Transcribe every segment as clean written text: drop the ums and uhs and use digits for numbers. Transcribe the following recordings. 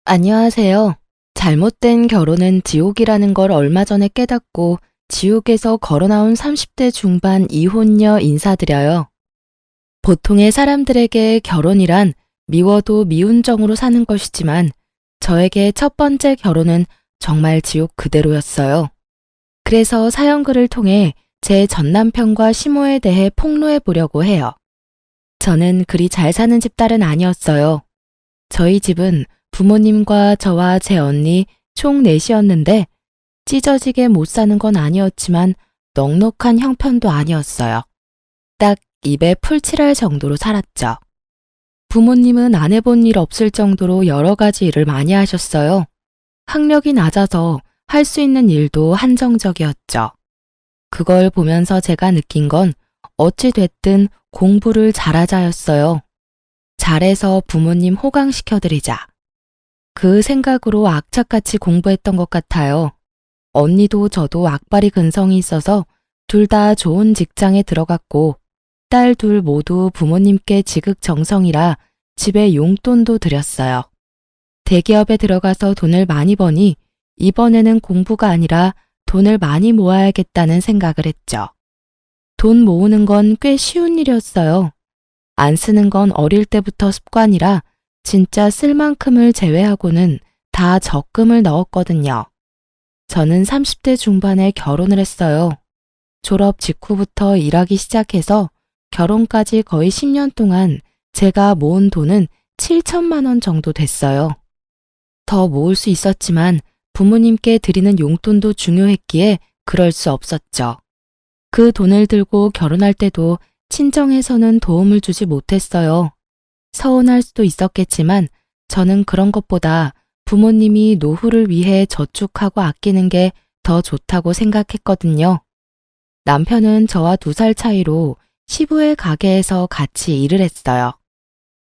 안녕하세요. 잘못된 결혼은 지옥이라는 걸 얼마 전에 깨닫고 지옥에서 걸어나온 30대 중반 이혼녀 인사드려요. 보통의 사람들에게 결혼이란 미워도 미운 정으로 사는 것이지만 저에게 첫 번째 결혼은 정말 지옥 그대로였어요. 그래서 사연글을 통해 제 전남편과 시모에 대해 폭로해 보려고 해요. 저는 그리 잘 사는 집딸은 아니었어요. 저희 집은 부모님과 저와 제 언니 총 넷이었는데 찢어지게 못 사는 건 아니었지만 넉넉한 형편도 아니었어요. 딱 입에 풀칠할 정도로 살았죠. 부모님은 안 해본 일 없을 정도로 여러 가지 일을 많이 하셨어요. 학력이 낮아서 할 수 있는 일도 한정적이었죠. 그걸 보면서 제가 느낀 건 어찌 됐든 공부를 잘하자였어요. 잘해서 부모님 호강시켜드리자. 그 생각으로 악착같이 공부했던 것 같아요. 언니도 저도 악바리 근성이 있어서 둘 다 좋은 직장에 들어갔고 딸 둘 모두 부모님께 지극정성이라 집에 용돈도 드렸어요. 대기업에 들어가서 돈을 많이 버니 이번에는 공부가 아니라 돈을 많이 모아야겠다는 생각을 했죠. 돈 모으는 건 꽤 쉬운 일이었어요. 안 쓰는 건 어릴 때부터 습관이라 진짜 쓸 만큼을 제외하고는 다 적금을 넣었거든요. 저는 30대 중반에 결혼을 했어요. 졸업 직후부터 일하기 시작해서 결혼까지 거의 10년 동안 제가 모은 돈은 7천만 원 정도 됐어요. 더 모을 수 있었지만 부모님께 드리는 용돈도 중요했기에 그럴 수 없었죠. 그 돈을 들고 결혼할 때도 친정에서는 도움을 주지 못했어요. 서운할 수도 있었겠지만 저는 그런 것보다 부모님이 노후를 위해 저축하고 아끼는 게 더 좋다고 생각했거든요. 남편은 저와 2살 차이로 시부의 가게에서 같이 일을 했어요.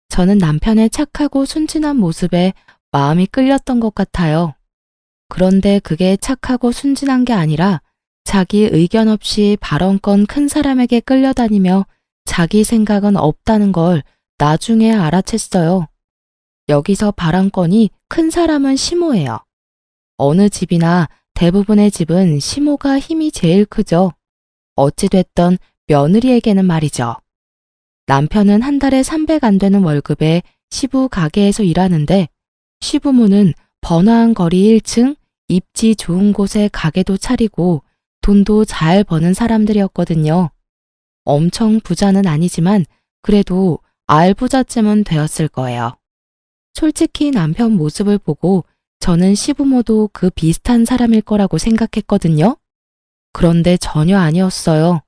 저는 남편의 착하고 순진한 모습에 마음이 끌렸던 것 같아요. 그런데 그게 착하고 순진한 게 아니라 자기 의견 없이 발언권 큰 사람에게 끌려다니며 자기 생각은 없다는 걸 나중에 알아챘어요. 여기서 발언권이 큰 사람은 시모예요. 어느 집이나 대부분의 집은 시모가 힘이 제일 크죠. 어찌됐던 며느리에게는 말이죠. 남편은 한 달에 300 안 되는 월급에 시부 가게에서 일하는데 시부모는 번화한 거리 1층, 입지 좋은 곳에 가게도 차리고 돈도 잘 버는 사람들이었거든요. 엄청 부자는 아니지만 그래도 알부자쯤은 되었을 거예요. 솔직히 남편 모습을 보고 저는 시부모도 그 비슷한 사람일 거라고 생각했거든요. 그런데 전혀 아니었어요.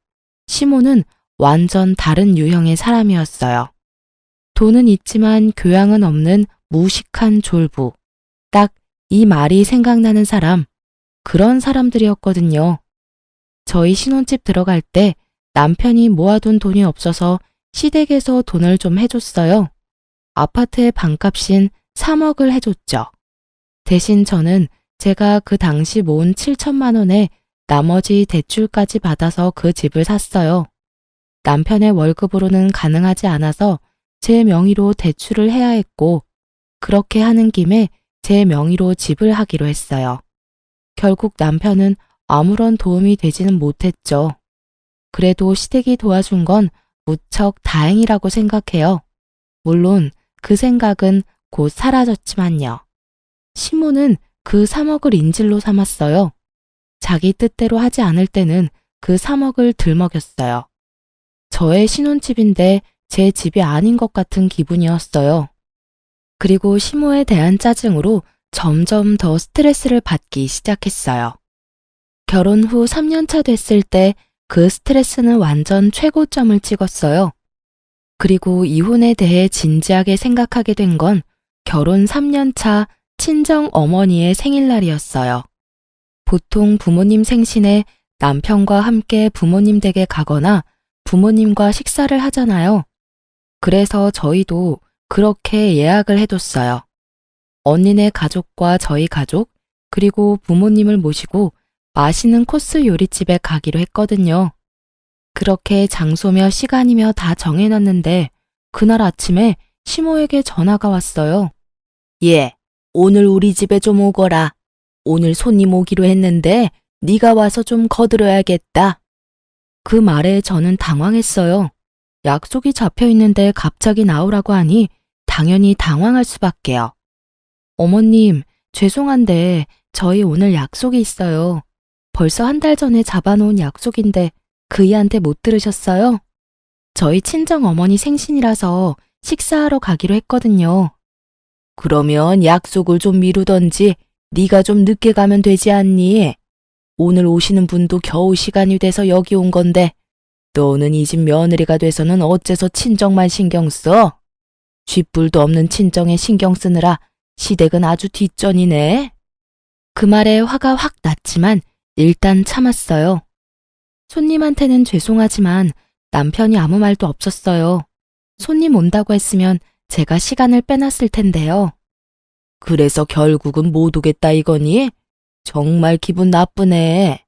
시모는 완전 다른 유형의 사람이었어요. 돈은 있지만 교양은 없는 무식한 졸부. 딱 이 말이 생각나는 사람, 그런 사람들이었거든요. 저희 신혼집 들어갈 때 남편이 모아둔 돈이 없어서 시댁에서 돈을 좀 해줬어요. 아파트의 반값인 3억을 해줬죠. 대신 저는 제가 그 당시 모은 7천만 원에 나머지 대출까지 받아서 그 집을 샀어요. 남편의 월급으로는 가능하지 않아서 제 명의로 대출을 해야 했고 그렇게 하는 김에 제 명의로 집을 하기로 했어요. 결국 남편은 아무런 도움이 되지는 못했죠. 그래도 시댁이 도와준 건 무척 다행이라고 생각해요. 물론 그 생각은 곧 사라졌지만요. 시모는 그 3억을 인질로 삼았어요. 자기 뜻대로 하지 않을 때는 그 3억을 들먹였어요. 저의 신혼집인데 제 집이 아닌 것 같은 기분이었어요. 그리고 시모에 대한 짜증으로 점점 더 스트레스를 받기 시작했어요. 결혼 후 3년 차 됐을 때 그 스트레스는 완전 최고점을 찍었어요. 그리고 이혼에 대해 진지하게 생각하게 된 건 결혼 3년 차 친정 어머니의 생일날이었어요. 보통 부모님 생신에 남편과 함께 부모님 댁에 가거나 부모님과 식사를 하잖아요. 그래서 저희도 그렇게 예약을 해뒀어요. 언니네 가족과 저희 가족, 그리고 부모님을 모시고 맛있는 코스 요리집에 가기로 했거든요. 그렇게 장소며 시간이며 다 정해놨는데 그날 아침에 시모에게 전화가 왔어요. 얘, 오늘 우리 집에 좀 오거라. 오늘 손님 오기로 했는데 네가 와서 좀 거들어야겠다. 그 말에 저는 당황했어요. 약속이 잡혀 있는데 갑자기 나오라고 하니 당연히 당황할 수밖에요. 어머님, 죄송한데 저희 오늘 약속이 있어요. 벌써 한 달 전에 잡아놓은 약속인데 그이한테 못 들으셨어요? 저희 친정 어머니 생신이라서 식사하러 가기로 했거든요. 그러면 약속을 좀 미루던지 네가 좀 늦게 가면 되지 않니? 오늘 오시는 분도 겨우 시간이 돼서 여기 온 건데 너는 이 집 며느리가 돼서는 어째서 친정만 신경 써? 쥐뿔도 없는 친정에 신경 쓰느라 시댁은 아주 뒷전이네. 그 말에 화가 확 났지만 일단 참았어요. 손님한테는 죄송하지만 남편이 아무 말도 없었어요. 손님 온다고 했으면 제가 시간을 빼놨을 텐데요. 그래서 결국은 못 오겠다 이거니? 정말 기분 나쁘네.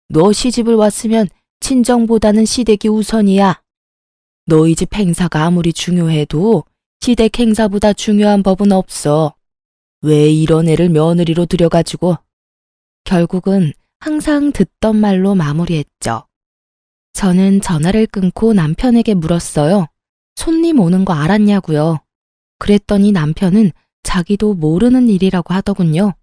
너 시집을 왔으면 친정보다는 시댁이 우선이야. 너희 집 행사가 아무리 중요해도 시댁 행사보다 중요한 법은 없어. 왜 이런 애를 며느리로 들여가지고. 결국은 항상 듣던 말로 마무리했죠. 저는 전화를 끊고 남편에게 물었어요. 손님 오는 거 알았냐고요. 그랬더니 남편은 자기도 모르는 일이라고 하더군요.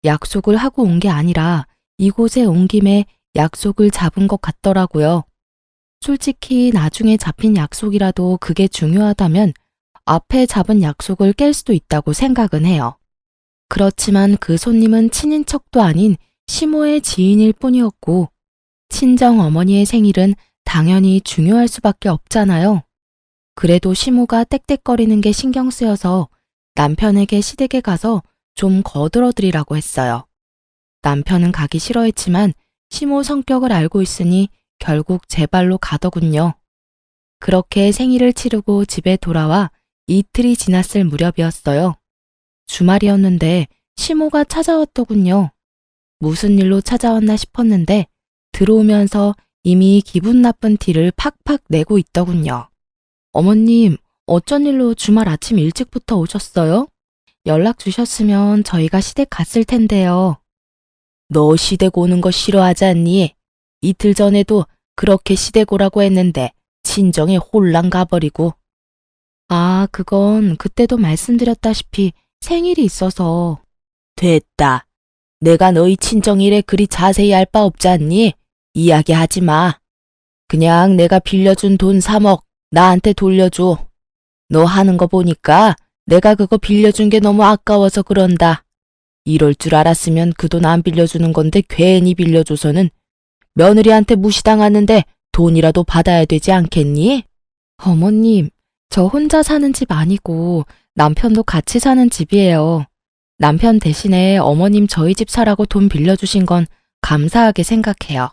약속을 하고 온 게 아니라 이곳에 온 김에 약속을 잡은 것 같더라고요. 솔직히 나중에 잡힌 약속이라도 그게 중요하다면 앞에 잡은 약속을 깰 수도 있다고 생각은 해요. 그렇지만 그 손님은 친인척도 아닌 시모의 지인일 뿐이었고 친정 어머니의 생일은 당연히 중요할 수밖에 없잖아요. 그래도 시모가 떽떽거리는 게 신경 쓰여서 남편에게 시댁에 가서 좀 거들어드리라고 했어요. 남편은 가기 싫어했지만 시모 성격을 알고 있으니 결국 제 발로 가더군요. 그렇게 생일을 치르고 집에 돌아와 이틀이 지났을 무렵이었어요. 주말이었는데 시모가 찾아왔더군요. 무슨 일로 찾아왔나 싶었는데 들어오면서 이미 기분 나쁜 티를 팍팍 내고 있더군요. 어머님, 어쩐 일로 주말 아침 일찍부터 오셨어요? 연락 주셨으면 저희가 시댁 갔을 텐데요. 너 시댁 오는 거 싫어하지 않니? 이틀 전에도 그렇게 시댁 오라고 했는데 친정에 홀랑 가버리고. 아, 그건 그때도 말씀드렸다시피 생일이 있어서. 됐다. 내가 너희 친정일에 그리 자세히 알 바 없지 않니? 이야기하지 마. 그냥 내가 빌려준 돈 3억 나한테 돌려줘. 너 하는 거 보니까 내가 그거 빌려준 게 너무 아까워서 그런다. 이럴 줄 알았으면 그 돈 안 빌려주는 건데 괜히 빌려줘서는 며느리한테 무시당하는데 돈이라도 받아야 되지 않겠니? 어머님, 저 혼자 사는 집 아니고 남편도 같이 사는 집이에요. 남편 대신에 어머님 저희 집 사라고 돈 빌려주신 건 감사하게 생각해요.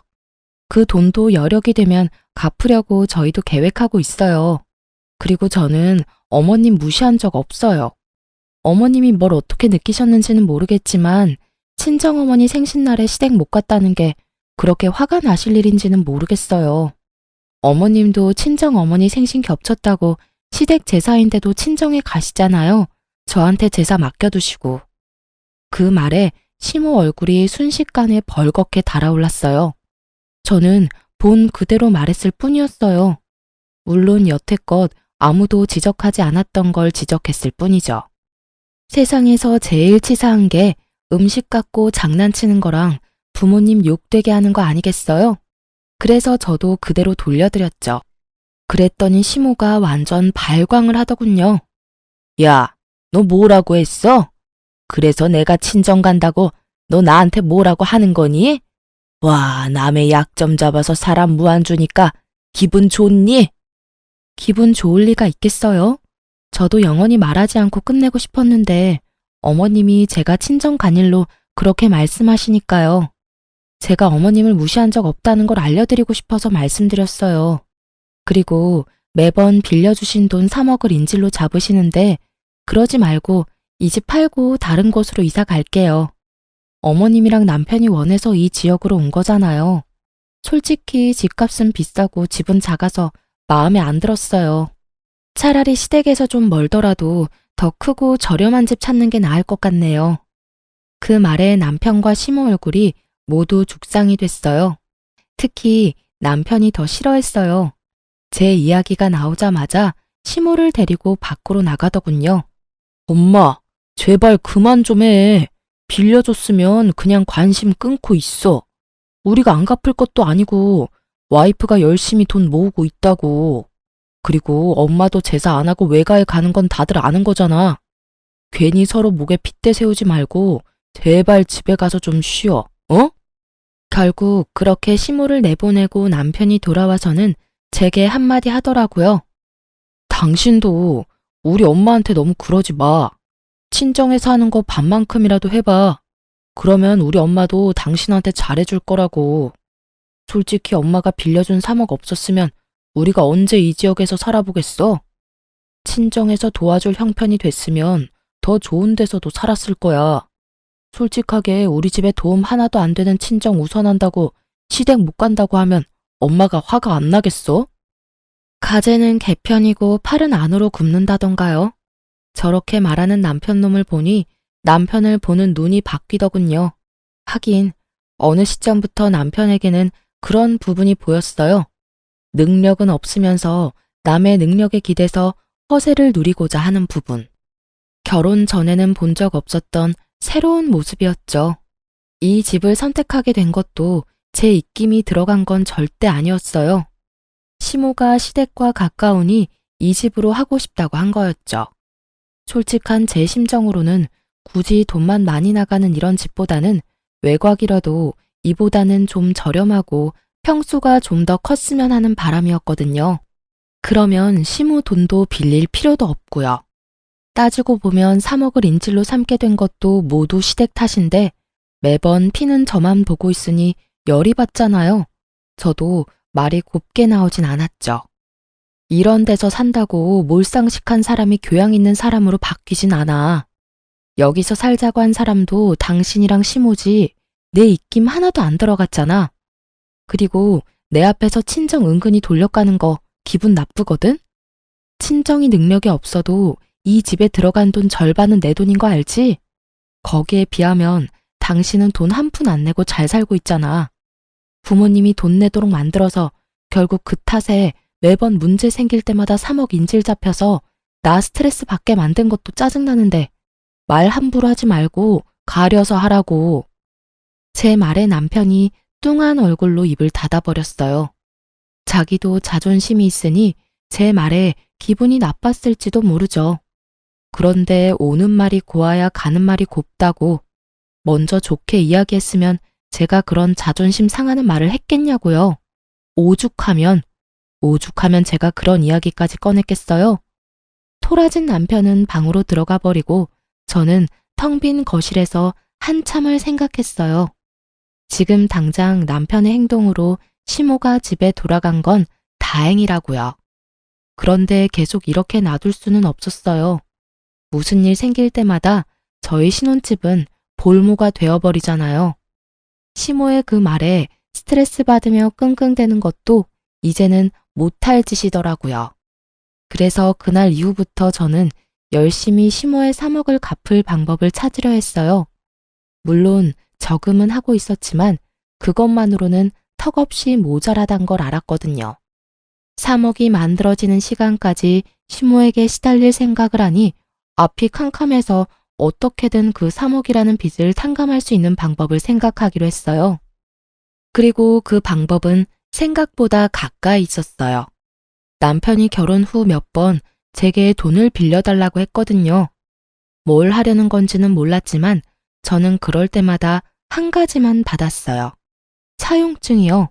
그 돈도 여력이 되면 갚으려고 저희도 계획하고 있어요. 그리고 저는 어머님 무시한 적 없어요. 어머님이 뭘 어떻게 느끼셨는지는 모르겠지만 친정어머니 생신날에 시댁 못 갔다는 게 그렇게 화가 나실 일인지는 모르겠어요. 어머님도 친정어머니 생신 겹쳤다고 시댁 제사인데도 친정에 가시잖아요. 저한테 제사 맡겨두시고. 그 말에 시모 얼굴이 순식간에 벌겋게 달아올랐어요. 저는 본 그대로 말했을 뿐이었어요. 물론 여태껏 아무도 지적하지 않았던 걸 지적했을 뿐이죠. 세상에서 제일 치사한 게 음식 갖고 장난치는 거랑 부모님 욕되게 하는 거 아니겠어요? 그래서 저도 그대로 돌려드렸죠. 그랬더니 시모가 완전 발광을 하더군요. 야, 너 뭐라고 했어? 그래서 내가 친정 간다고 너 나한테 뭐라고 하는 거니? 와, 남의 약점 잡아서 사람 무안 주니까 기분 좋니? 기분 좋을 리가 있겠어요? 저도 영원히 말하지 않고 끝내고 싶었는데 어머님이 제가 친정 간 일로 그렇게 말씀하시니까요. 제가 어머님을 무시한 적 없다는 걸 알려드리고 싶어서 말씀드렸어요. 그리고 매번 빌려주신 돈 3억을 인질로 잡으시는데 그러지 말고 이 집 팔고 다른 곳으로 이사 갈게요. 어머님이랑 남편이 원해서 이 지역으로 온 거잖아요. 솔직히 집값은 비싸고 집은 작아서 마음에 안 들었어요. 차라리 시댁에서 좀 멀더라도 더 크고 저렴한 집 찾는 게 나을 것 같네요. 그 말에 남편과 시모 얼굴이 모두 죽상이 됐어요. 특히 남편이 더 싫어했어요. 제 이야기가 나오자마자 시모를 데리고 밖으로 나가더군요. 엄마, 제발 그만 좀 해. 빌려줬으면 그냥 관심 끊고 있어. 우리가 안 갚을 것도 아니고 와이프가 열심히 돈 모으고 있다고. 그리고 엄마도 제사 안 하고 외가에 가는 건 다들 아는 거잖아. 괜히 서로 목에 핏대 세우지 말고 제발 집에 가서 좀 쉬어. 어? 결국 그렇게 시모를 내보내고 남편이 돌아와서는 제게 한마디 하더라고요. 당신도 우리 엄마한테 너무 그러지 마. 친정에서 하는 거 반만큼이라도 해봐. 그러면 우리 엄마도 당신한테 잘해줄 거라고. 솔직히 엄마가 빌려준 3억 없었으면 우리가 언제 이 지역에서 살아보겠어? 친정에서 도와줄 형편이 됐으면 더 좋은 데서도 살았을 거야. 솔직하게 우리 집에 도움 하나도 안 되는 친정 우선한다고 시댁 못 간다고 하면 엄마가 화가 안 나겠어? 가재는 개편이고 팔은 안으로 굽는다던가요. 저렇게 말하는 남편놈을 보니 남편을 보는 눈이 바뀌더군요. 하긴 어느 시점부터 남편에게는 그런 부분이 보였어요. 능력은 없으면서 남의 능력에 기대서 허세를 누리고자 하는 부분. 결혼 전에는 본 적 없었던 새로운 모습이었죠. 이 집을 선택하게 된 것도 제 입김이 들어간 건 절대 아니었어요. 시모가 시댁과 가까우니 이 집으로 하고 싶다고 한 거였죠. 솔직한 제 심정으로는 굳이 돈만 많이 나가는 이런 집보다는 외곽이라도 이보다는 좀 저렴하고 평수가 좀 더 컸으면 하는 바람이었거든요. 그러면 시모 돈도 빌릴 필요도 없고요. 따지고 보면 3억을 인질로 삼게 된 것도 모두 시댁 탓인데 매번 피는 저만 보고 있으니 열이 받잖아요. 저도 말이 곱게 나오진 않았죠. 이런 데서 산다고 몰상식한 사람이 교양 있는 사람으로 바뀌진 않아. 여기서 살자고 한 사람도 당신이랑 시모지 내 입김 하나도 안 들어갔잖아. 그리고 내 앞에서 친정 은근히 돌려가는 거 기분 나쁘거든? 친정이 능력이 없어도 이 집에 들어간 돈 절반은 내 돈인 거 알지? 거기에 비하면 당신은 돈 한 푼 안 내고 잘 살고 있잖아. 부모님이 돈 내도록 만들어서 결국 그 탓에 매번 문제 생길 때마다 3억 인질 잡혀서 나 스트레스 받게 만든 것도 짜증나는데 말 함부로 하지 말고 가려서 하라고. 제 말에 남편이 뚱한 얼굴로 입을 닫아버렸어요. 자기도 자존심이 있으니 제 말에 기분이 나빴을지도 모르죠. 그런데 오는 말이 고와야 가는 말이 곱다고 먼저 좋게 이야기했으면 제가 그런 자존심 상하는 말을 했겠냐고요. 오죽하면 제가 그런 이야기까지 꺼냈겠어요. 토라진 남편은 방으로 들어가 버리고 저는 텅 빈 거실에서 한참을 생각했어요. 지금 당장 남편의 행동으로 시모가 집에 돌아간 건 다행이라고요. 그런데 계속 이렇게 놔둘 수는 없었어요. 무슨 일 생길 때마다 저희 신혼집은 볼모가 되어버리잖아요. 시모의 그 말에 스트레스 받으며 끙끙대는 것도 이제는 못할 짓이더라고요. 그래서 그날 이후부터 저는 열심히 시모의 3억을 갚을 방법을 찾으려 했어요. 물론 저금은 하고 있었지만 그것만으로는 턱없이 모자라단 걸 알았거든요. 3억이 만들어지는 시간까지 시모에게 시달릴 생각을 하니 앞이 캄캄해서 어떻게든 그 3억이라는 빚을 탕감할 수 있는 방법을 생각하기로 했어요. 그리고 그 방법은 생각보다 가까이 있었어요. 남편이 결혼 후 몇 번 제게 돈을 빌려달라고 했거든요. 뭘 하려는 건지는 몰랐지만 저는 그럴 때마다 한 가지만 받았어요. 차용증이요.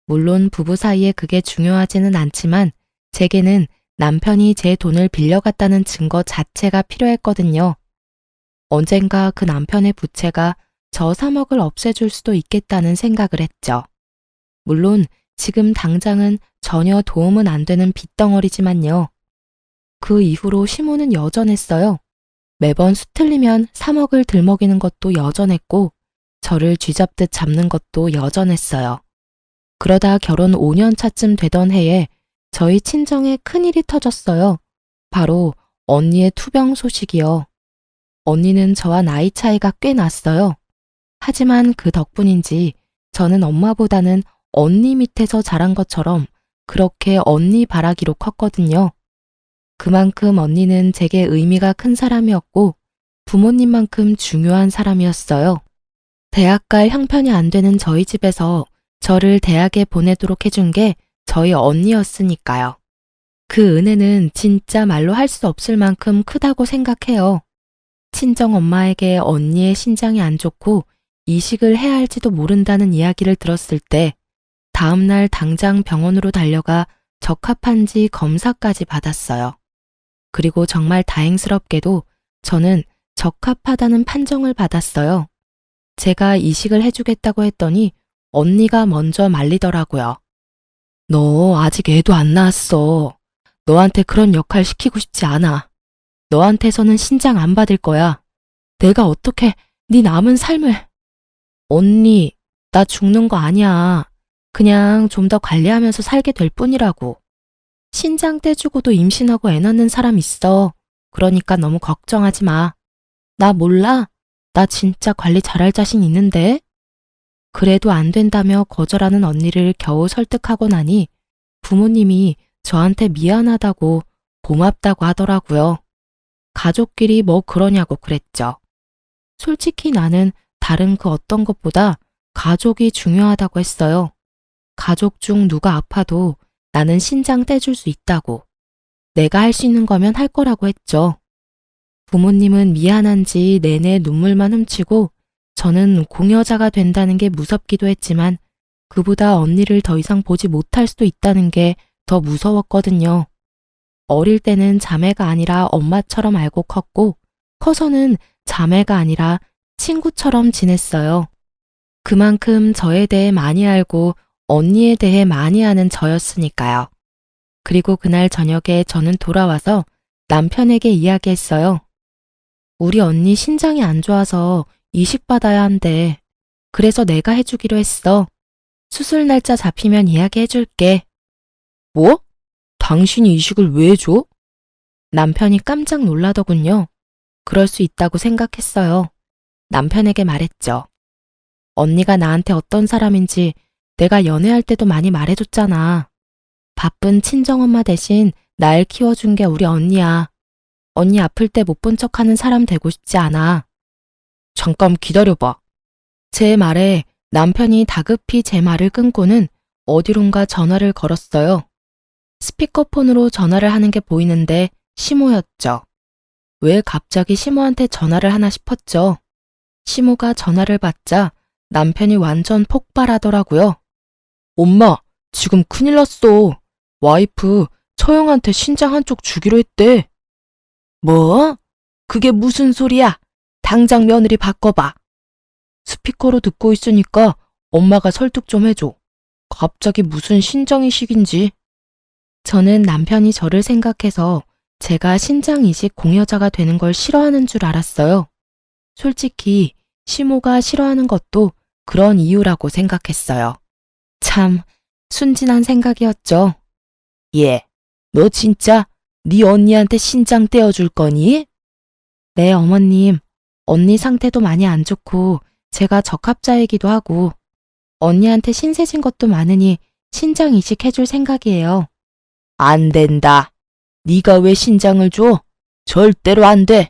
물론 부부 사이에 그게 중요하지는 않지만 제게는 남편이 제 돈을 빌려갔다는 증거 자체가 필요했거든요. 언젠가 그 남편의 부채가 저 3억을 없애줄 수도 있겠다는 생각을 했죠. 물론 지금 당장은 전혀 도움은 안 되는 빚덩어리지만요. 그 이후로 시모는 여전했어요. 매번 수틀리면 3억을 들먹이는 것도 여전했고 저를 쥐잡듯 잡는 것도 여전했어요. 그러다 결혼 5년 차쯤 되던 해에 저희 친정에 큰일이 터졌어요. 바로 언니의 투병 소식이요. 언니는 저와 나이 차이가 꽤 났어요. 하지만 그 덕분인지 저는 엄마보다는 언니 밑에서 자란 것처럼 그렇게 언니 바라기로 컸거든요. 그만큼 언니는 제게 의미가 큰 사람이었고 부모님만큼 중요한 사람이었어요. 대학 갈 형편이 안 되는 저희 집에서 저를 대학에 보내도록 해준 게 저희 언니였으니까요. 그 은혜는 진짜 말로 할 수 없을 만큼 크다고 생각해요. 친정 엄마에게 언니의 신장이 안 좋고 이식을 해야 할지도 모른다는 이야기를 들었을 때 다음날 당장 병원으로 달려가 적합한지 검사까지 받았어요. 그리고 정말 다행스럽게도 저는 적합하다는 판정을 받았어요. 제가 이식을 해주겠다고 했더니 언니가 먼저 말리더라고요. 너 아직 애도 안 낳았어. 너한테 그런 역할 시키고 싶지 않아. 너한테서는 신장 안 받을 거야. 내가 어떻게 네 남은 삶을... 언니, 나 죽는 거 아니야. 그냥 좀 더 관리하면서 살게 될 뿐이라고. 신장 떼주고도 임신하고 애 낳는 사람 있어. 그러니까 너무 걱정하지 마. 나 몰라? 나 진짜 관리 잘할 자신 있는데? 그래도 안 된다며 거절하는 언니를 겨우 설득하고 나니 부모님이 저한테 미안하다고 고맙다고 하더라고요. 가족끼리 뭐 그러냐고 그랬죠. 솔직히 나는 다른 그 어떤 것보다 가족이 중요하다고 했어요. 가족 중 누가 아파도 나는 신장 떼줄 수 있다고. 내가 할 수 있는 거면 할 거라고 했죠. 부모님은 미안한지 내내 눈물만 훔치고 저는 공여자가 된다는 게 무섭기도 했지만 그보다 언니를 더 이상 보지 못할 수도 있다는 게 더 무서웠거든요. 어릴 때는 자매가 아니라 엄마처럼 알고 컸고 커서는 자매가 아니라 친구처럼 지냈어요. 그만큼 저에 대해 많이 알고 언니에 대해 많이 아는 저였으니까요. 그리고 그날 저녁에 저는 돌아와서 남편에게 이야기했어요. 우리 언니 신장이 안 좋아서 이식받아야 한대. 그래서 내가 해주기로 했어. 수술 날짜 잡히면 이야기해줄게. 뭐? 당신이 이식을 왜 줘? 남편이 깜짝 놀라더군요. 그럴 수 있다고 생각했어요. 남편에게 말했죠. 언니가 나한테 어떤 사람인지 내가 연애할 때도 많이 말해줬잖아. 바쁜 친정엄마 대신 날 키워준 게 우리 언니야. 언니 아플 때 못 본 척하는 사람 되고 싶지 않아. 잠깐 기다려봐. 제 말에 남편이 다급히 제 말을 끊고는 어디론가 전화를 걸었어요. 스피커폰으로 전화를 하는 게 보이는데 시모였죠. 왜 갑자기 시모한테 전화를 하나 싶었죠. 시모가 전화를 받자 남편이 완전 폭발하더라고요. 엄마, 지금 큰일 났어. 와이프 처형한테 신장 한쪽 주기로 했대. 뭐? 그게 무슨 소리야? 당장 며느리 바꿔봐. 스피커로 듣고 있으니까 엄마가 설득 좀 해줘. 갑자기 무슨 신장 이식인지. 저는 남편이 저를 생각해서 제가 신장 이식 공여자가 되는 걸 싫어하는 줄 알았어요. 솔직히 시모가 싫어하는 것도 그런 이유라고 생각했어요. 참 순진한 생각이었죠. 얘, 너 진짜 네 언니한테 신장 떼어줄 거니? 네, 어머님. 언니 상태도 많이 안 좋고 제가 적합자이기도 하고 언니한테 신세진 것도 많으니 신장 이식해줄 생각이에요. 안 된다. 네가 왜 신장을 줘? 절대로 안 돼.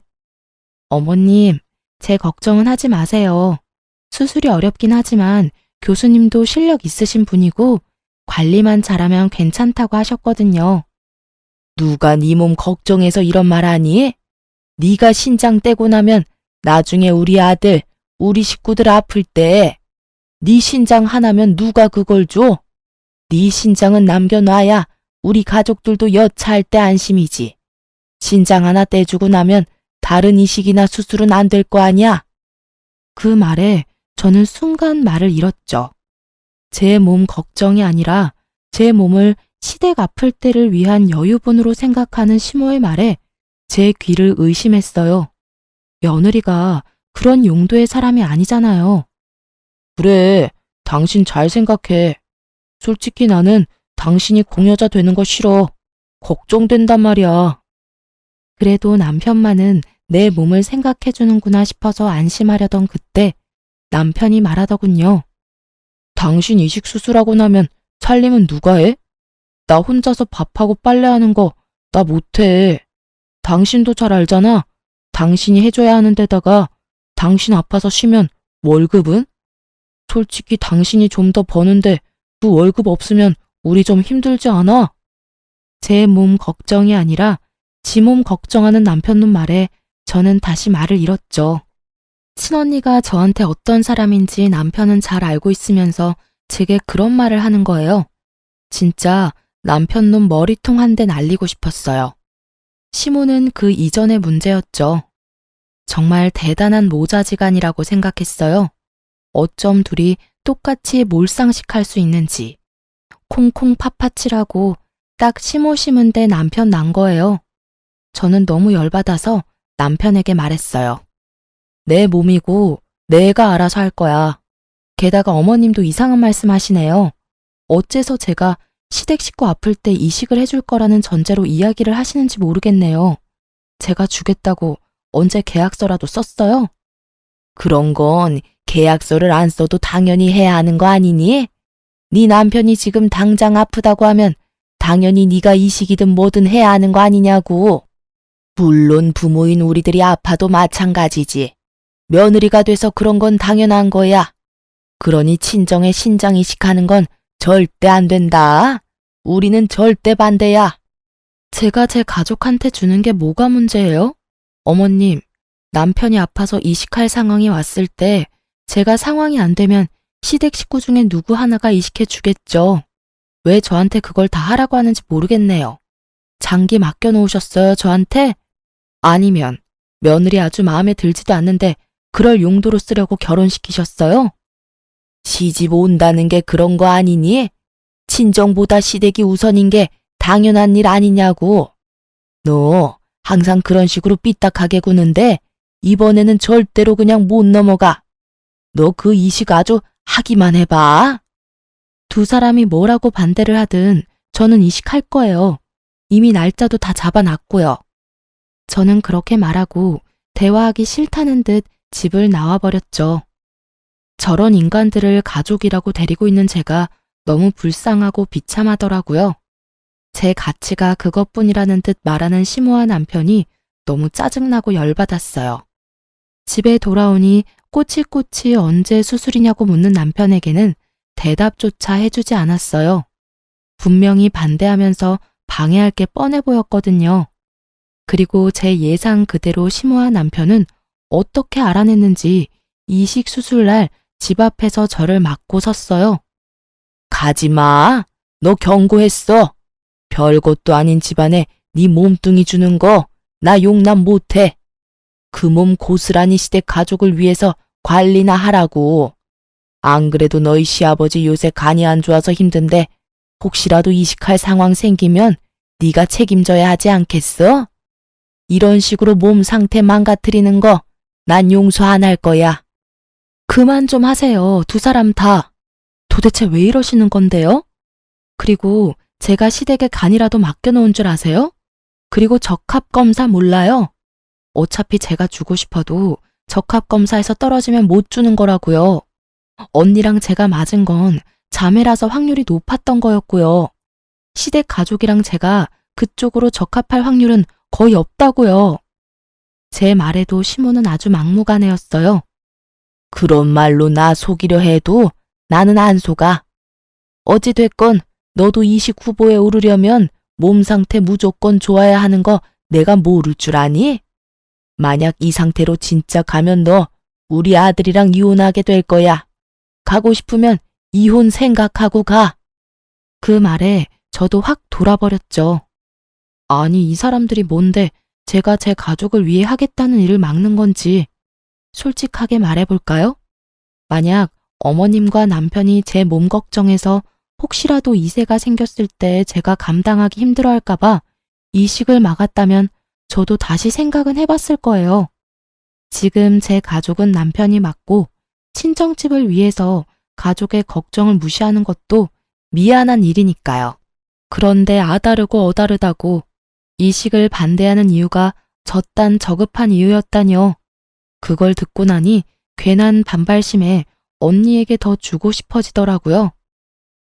어머님, 제 걱정은 하지 마세요. 수술이 어렵긴 하지만 교수님도 실력 있으신 분이고 관리만 잘하면 괜찮다고 하셨거든요. 누가 네 몸 걱정해서 이런 말 하니? 네가 신장 떼고 나면 나중에 우리 아들, 우리 식구들 아플 때 네 신장 하나면 누가 그걸 줘? 네 신장은 남겨놔야 우리 가족들도 여차할 때 안심이지. 신장 하나 떼주고 나면 다른 이식이나 수술은 안 될 거 아니야? 그 말에 저는 순간 말을 잃었죠. 제 몸 걱정이 아니라 제 몸을 시댁 아플 때를 위한 여유분으로 생각하는 시모의 말에 제 귀를 의심했어요. 며느리가 그런 용도의 사람이 아니잖아요. 그래, 당신 잘 생각해. 솔직히 나는 당신이 공여자 되는 거 싫어. 걱정된단 말이야. 그래도 남편만은 내 몸을 생각해주는구나 싶어서 안심하려던 그때 남편이 말하더군요. 당신 이식 수술하고 나면 살림은 누가 해? 나 혼자서 밥하고 빨래하는 거 나 못해. 당신도 잘 알잖아. 당신이 해줘야 하는 데다가 당신 아파서 쉬면 월급은? 솔직히 당신이 좀 더 버는데 그 월급 없으면 우리 좀 힘들지 않아? 제 몸 걱정이 아니라 지 몸 걱정하는 남편 놈 말에 저는 다시 말을 잃었죠. 친언니가 저한테 어떤 사람인지 남편은 잘 알고 있으면서 제게 그런 말을 하는 거예요. 진짜 남편 놈 머리통 한 대 날리고 싶었어요. 시모는 그 이전의 문제였죠. 정말 대단한 모자지간이라고 생각했어요. 어쩜 둘이 똑같이 몰상식할 수 있는지. 콩콩 팥팥이라고 딱 시모 심은 데 남편 난 거예요. 저는 너무 열받아서 남편에게 말했어요. 내 몸이고 내가 알아서 할 거야. 게다가 어머님도 이상한 말씀 하시네요. 어째서 제가 시댁 식구 아플 때 이식을 해줄 거라는 전제로 이야기를 하시는지 모르겠네요. 제가 주겠다고 언제 계약서라도 썼어요? 그런 건 계약서를 안 써도 당연히 해야 하는 거 아니니? 네 남편이 지금 당장 아프다고 하면 당연히 네가 이식이든 뭐든 해야 하는 거 아니냐고. 물론 부모인 우리들이 아파도 마찬가지지. 며느리가 돼서 그런 건 당연한 거야. 그러니 친정에 신장 이식하는 건 절대 안 된다. 우리는 절대 반대야. 제가 제 가족한테 주는 게 뭐가 문제예요? 어머님, 남편이 아파서 이식할 상황이 왔을 때 제가 상황이 안 되면 시댁 식구 중에 누구 하나가 이식해 주겠죠. 왜 저한테 그걸 다 하라고 하는지 모르겠네요. 장기 맡겨놓으셨어요, 저한테? 아니면 며느리 아주 마음에 들지도 않는데 그럴 용도로 쓰려고 결혼시키셨어요? 시집 온다는 게 그런 거 아니니? 친정보다 시댁이 우선인 게 당연한 일 아니냐고. 너 항상 그런 식으로 삐딱하게 구는데 이번에는 절대로 그냥 못 넘어가. 너 그 이식 아주 하기만 해봐. 두 사람이 뭐라고 반대를 하든 저는 이식할 거예요. 이미 날짜도 다 잡아놨고요. 저는 그렇게 말하고 대화하기 싫다는 듯 집을 나와버렸죠. 저런 인간들을 가족이라고 데리고 있는 제가 너무 불쌍하고 비참하더라고요. 제 가치가 그것뿐이라는 듯 말하는 시모한 남편이 너무 짜증나고 열받았어요. 집에 돌아오니 꼬치꼬치 언제 수술이냐고 묻는 남편에게는 대답조차 해주지 않았어요. 분명히 반대하면서 방해할 게 뻔해 보였거든요. 그리고 제 예상 그대로 시모한 남편은 어떻게 알아냈는지 이식 수술날 집 앞에서 저를 막고 섰어요. 가지마. 너 경고했어. 별것도 아닌 집안에 네 몸뚱이 주는 거 나 용납 못해. 그 몸 고스란히 시댁 가족을 위해서 관리나 하라고. 안 그래도 너희 시아버지 요새 간이 안 좋아서 힘든데 혹시라도 이식할 상황 생기면 네가 책임져야 하지 않겠어? 이런 식으로 몸 상태 망가뜨리는 거 난 용서 안 할 거야. 그만 좀 하세요. 두 사람 다. 도대체 왜 이러시는 건데요? 그리고 제가 시댁에 간이라도 맡겨놓은 줄 아세요? 그리고 적합검사 몰라요? 어차피 제가 주고 싶어도 적합검사에서 떨어지면 못 주는 거라고요. 언니랑 제가 맞은 건 자매라서 확률이 높았던 거였고요. 시댁 가족이랑 제가 그쪽으로 적합할 확률은 거의 없다고요. 제 말에도 시모는 아주 막무가내였어요. 그런 말로 나 속이려 해도 나는 안 속아. 어찌됐건 너도 이식 후보에 오르려면 몸 상태 무조건 좋아야 하는 거 내가 모를 줄 아니? 만약 이 상태로 진짜 가면 너 우리 아들이랑 이혼하게 될 거야. 가고 싶으면 이혼 생각하고 가. 그 말에 저도 확 돌아버렸죠. 아니, 이 사람들이 뭔데 제가 제 가족을 위해 하겠다는 일을 막는 건지 솔직하게 말해볼까요? 만약 어머님과 남편이 제 몸 걱정해서 혹시라도 이세가 생겼을 때 제가 감당하기 힘들어할까봐 이식을 막았다면 저도 다시 생각은 해봤을 거예요. 지금 제 가족은 남편이 맞고 친정집을 위해서 가족의 걱정을 무시하는 것도 미안한 일이니까요. 그런데 아다르고 어다르다고 이식을 반대하는 이유가 저딴 저급한 이유였다뇨. 그걸 듣고 나니 괜한 반발심에 언니에게 더 주고 싶어지더라고요.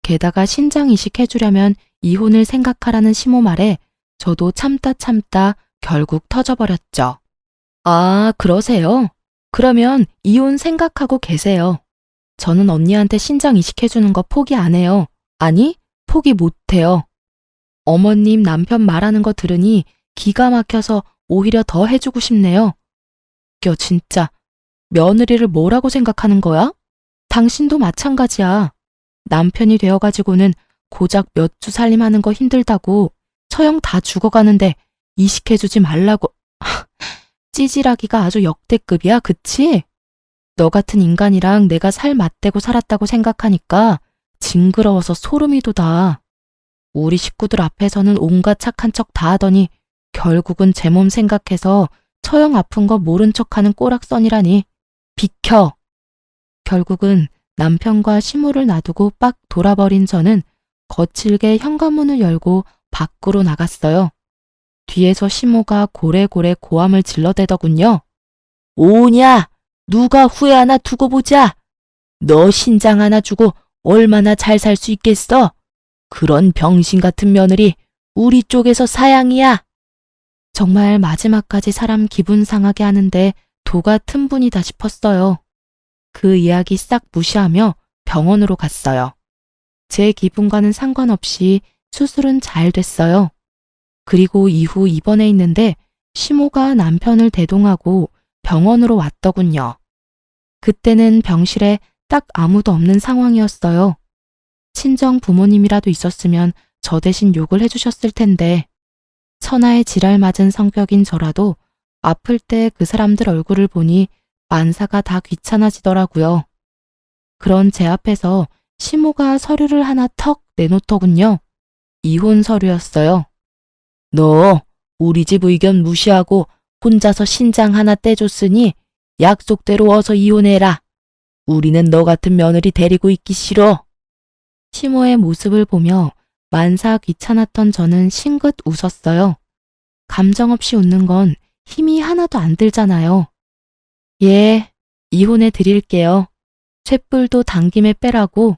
게다가 신장 이식해주려면 이혼을 생각하라는 시모 말에 저도 참다 결국 터져버렸죠. 아, 그러세요? 그러면 이혼 생각하고 계세요. 저는 언니한테 신장 이식해주는 거 포기 안 해요. 아니, 포기 못 해요. 어머님 남편 말하는 거 들으니 기가 막혀서 오히려 더 해주고 싶네요. 웃겨, 진짜. 며느리를 뭐라고 생각하는 거야? 당신도 마찬가지야. 남편이 되어가지고는 고작 몇 주 살림하는 거 힘들다고 처형 다 죽어가는데 이식해주지 말라고. 찌질하기가 아주 역대급이야, 그치? 너 같은 인간이랑 내가 살 맞대고 살았다고 생각하니까 징그러워서 소름이 돋아. 우리 식구들 앞에서는 온갖 착한 척 다 하더니 결국은 제 몸 생각해서 처형 아픈 거 모른 척하는 꼬락선이라니. 비켜! 결국은 남편과 시모를 놔두고 빡 돌아버린 저는 거칠게 현관문을 열고 밖으로 나갔어요. 뒤에서 시모가 고래고래 고함을 질러대더군요. 오냐! 누가 후회하나 두고 보자! 너 신장 하나 주고 얼마나 잘 살 수 있겠어? 그런 병신 같은 며느리 우리 쪽에서 사양이야. 정말 마지막까지 사람 기분 상하게 하는데 도가 틈분이다 싶었어요. 그 이야기 싹 무시하며 병원으로 갔어요. 제 기분과는 상관없이 수술은 잘 됐어요. 그리고 이후 입원해 있는데 시모가 남편을 대동하고 병원으로 왔더군요. 그때는 병실에 딱 아무도 없는 상황이었어요. 친정 부모님이라도 있었으면 저 대신 욕을 해주셨을 텐데 천하의 지랄 맞은 성격인 저라도 아플 때 그 사람들 얼굴을 보니 만사가 다 귀찮아지더라고요. 그런 제 앞에서 시모가 서류를 하나 턱 내놓더군요. 이혼 서류였어요. 너 우리 집 의견 무시하고 혼자서 신장 하나 떼줬으니 약속대로 어서 이혼해라. 우리는 너 같은 며느리 데리고 있기 싫어. 시모의 모습을 보며 만사 귀찮았던 저는 싱긋 웃었어요. 감정 없이 웃는 건 힘이 하나도 안 들잖아요. 예, 이혼해 드릴게요. 쇳불도 당김에 빼라고.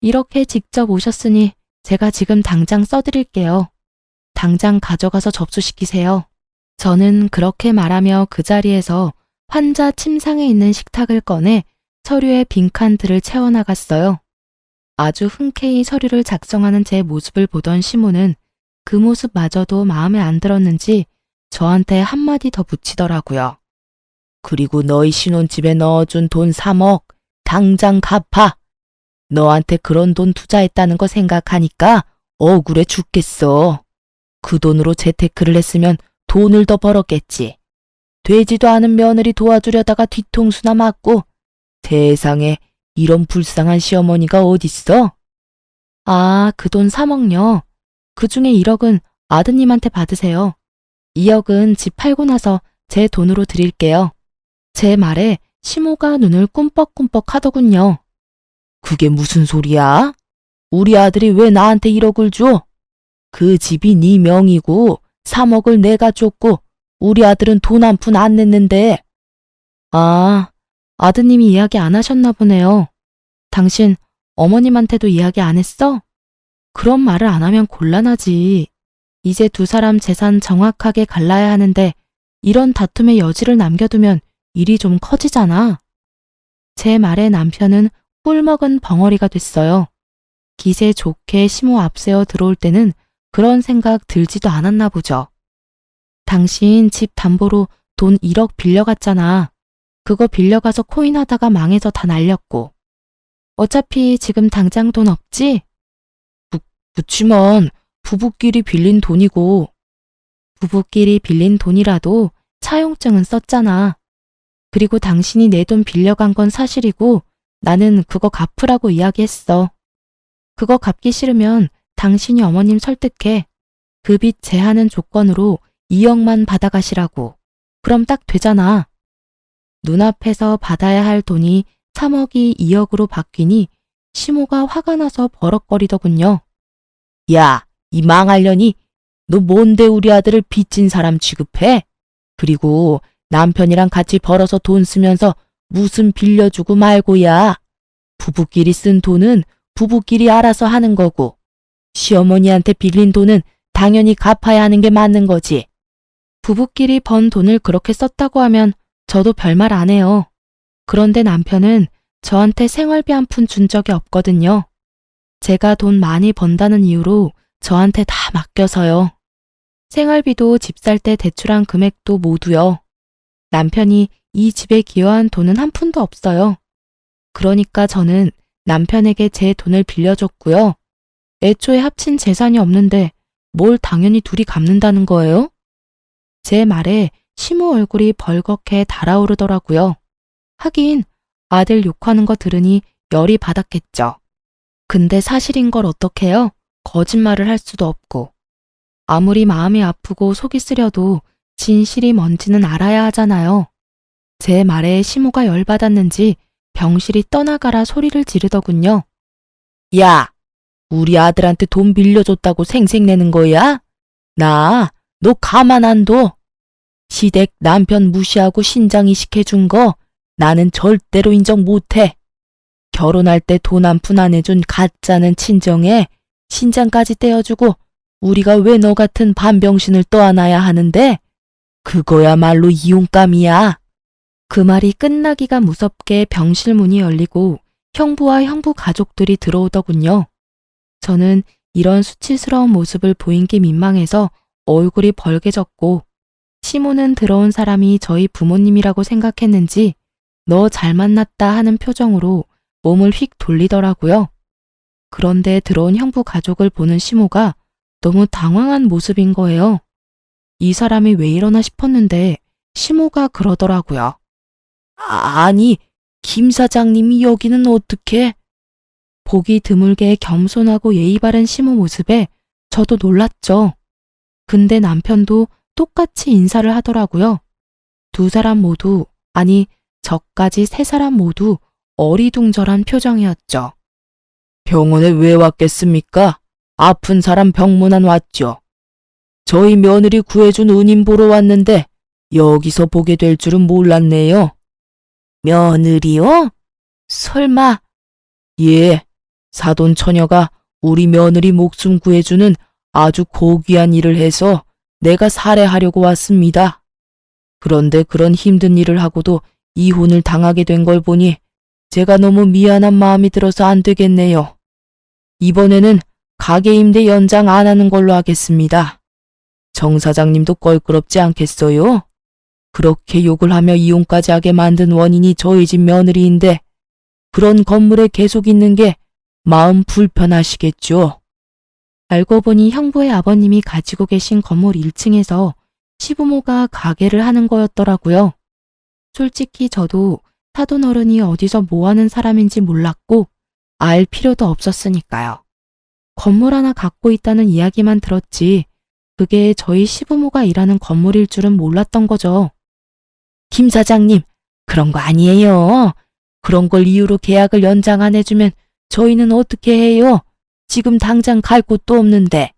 이렇게 직접 오셨으니 제가 지금 당장 써드릴게요. 당장 가져가서 접수시키세요. 저는 그렇게 말하며 그 자리에서 환자 침상에 있는 식탁을 꺼내 서류에 빈칸들을 채워나갔어요. 아주 흔쾌히 서류를 작성하는 제 모습을 보던 시모는 그 모습마저도 마음에 안 들었는지 저한테 한마디 더 붙이더라고요. 그리고 너희 신혼집에 넣어준 돈 3억 당장 갚아. 너한테 그런 돈 투자했다는 거 생각하니까 억울해 죽겠어. 그 돈으로 재테크를 했으면 돈을 더 벌었겠지. 되지도 않은 며느리 도와주려다가 뒤통수나 맞고. 세상에 이런 불쌍한 시어머니가 어딨어? 아, 그 돈 3억요. 그중에 1억은 아드님한테 받으세요. 2억은 집 팔고 나서 제 돈으로 드릴게요. 제 말에 시모가 눈을 꿈뻑꿈뻑 하더군요. 그게 무슨 소리야? 우리 아들이 왜 나한테 1억을 줘? 그 집이 네 명이고 3억을 내가 줬고 우리 아들은 돈 한 푼 안 냈는데. 아, 아드님이 이야기 안 하셨나 보네요. 당신 어머님한테도 이야기 안 했어? 그런 말을 안 하면 곤란하지. 이제 두 사람 재산 정확하게 갈라야 하는데 이런 다툼의 여지를 남겨두면 일이 좀 커지잖아. 제 말에 남편은 꿀먹은 벙어리가 됐어요. 기세 좋게 시모 앞세워 들어올 때는 그런 생각 들지도 않았나 보죠. 당신 집 담보로 돈 1억 빌려갔잖아. 그거 빌려가서 코인 하다가 망해서 다 날렸고. 어차피 지금 당장 돈 없지? 그치만 부부끼리 빌린 돈이고. 부부끼리 빌린 돈이라도 차용증은 썼잖아. 그리고 당신이 내 돈 빌려간 건 사실이고 나는 그거 갚으라고 이야기했어. 그거 갚기 싫으면 당신이 어머님 설득해. 그 빚 제하는 조건으로 2억만 받아가시라고. 그럼 딱 되잖아. 눈앞에서 받아야 할 돈이 3억이 2억으로 바뀌니 시모가 화가 나서 버럭거리더군요. 야, 이 망할년이 너 뭔데 우리 아들을 빚진 사람 취급해? 그리고 남편이랑 같이 벌어서 돈 쓰면서 무슨 빌려주고 말고야. 부부끼리 쓴 돈은 부부끼리 알아서 하는 거고, 시어머니한테 빌린 돈은 당연히 갚아야 하는 게 맞는 거지. 부부끼리 번 돈을 그렇게 썼다고 하면 저도 별말 안 해요. 그런데 남편은 저한테 생활비 한 푼 준 적이 없거든요. 제가 돈 많이 번다는 이유로 저한테 다 맡겨서요. 생활비도 집 살 때 대출한 금액도 모두요. 남편이 이 집에 기여한 돈은 한 푼도 없어요. 그러니까 저는 남편에게 제 돈을 빌려줬고요. 애초에 합친 재산이 없는데 뭘 당연히 둘이 갚는다는 거예요? 제 말에 시모 얼굴이 벌겋게 달아오르더라고요. 하긴 아들 욕하는 거 들으니 열이 받았겠죠. 근데 사실인 걸 어떡해요? 거짓말을 할 수도 없고. 아무리 마음이 아프고 속이 쓰려도 진실이 뭔지는 알아야 하잖아요. 제 말에 시모가 열받았는지 병실이 떠나가라 소리를 지르더군요. 야, 우리 아들한테 돈 빌려줬다고 생색내는 거야? 너 가만 안 둬. 시댁 남편 무시하고 신장 이식해준 거 나는 절대로 인정 못해. 결혼할 때 돈 한 푼 안 해준 가짜는 친정에 신장까지 떼어주고 우리가 왜 너 같은 반병신을 떠안아야 하는데? 그거야말로 이용감이야. 그 말이 끝나기가 무섭게 병실 문이 열리고 형부와 형부 가족들이 들어오더군요. 저는 이런 수치스러운 모습을 보인 게 민망해서 얼굴이 벌개졌고, 시모는 들어온 사람이 저희 부모님이라고 생각했는지 너 잘 만났다 하는 표정으로 몸을 휙 돌리더라고요. 그런데 들어온 형부 가족을 보는 시모가 너무 당황한 모습인 거예요. 이 사람이 왜 이러나 싶었는데 시모가 그러더라고요. 아니, 김 사장님이 여기는 어떻게? 보기 드물게 겸손하고 예의 바른 시모 모습에 저도 놀랐죠. 근데 남편도 똑같이 인사를 하더라고요. 두 사람 모두, 아니 저까지 세 사람 모두 어리둥절한 표정이었죠. 병원에 왜 왔겠습니까? 아픈 사람 병문안 왔죠. 저희 며느리 구해준 은인 보러 왔는데 여기서 보게 될 줄은 몰랐네요. 며느리요? 설마? 예, 사돈 처녀가 우리 며느리 목숨 구해주는 아주 고귀한 일을 해서 내가 살해하려고 왔습니다. 그런데 그런 힘든 일을 하고도 이혼을 당하게 된 걸 보니 제가 너무 미안한 마음이 들어서 안 되겠네요. 이번에는 가게 임대 연장 안 하는 걸로 하겠습니다. 정 사장님도 껄끄럽지 않겠어요? 그렇게 욕을 하며 이혼까지 하게 만든 원인이 저희 집 며느리인데 그런 건물에 계속 있는 게 마음 불편하시겠죠? 알고 보니 형부의 아버님이 가지고 계신 건물 1층에서 시부모가 가게를 하는 거였더라고요. 솔직히 저도 사돈 어른이 어디서 뭐 하는 사람인지 몰랐고 알 필요도 없었으니까요. 건물 하나 갖고 있다는 이야기만 들었지 그게 저희 시부모가 일하는 건물일 줄은 몰랐던 거죠. 김 사장님, 그런 거 아니에요. 그런 걸 이유로 계약을 연장 안 해주면 저희는 어떻게 해요? 지금 당장 갈 곳도 없는데.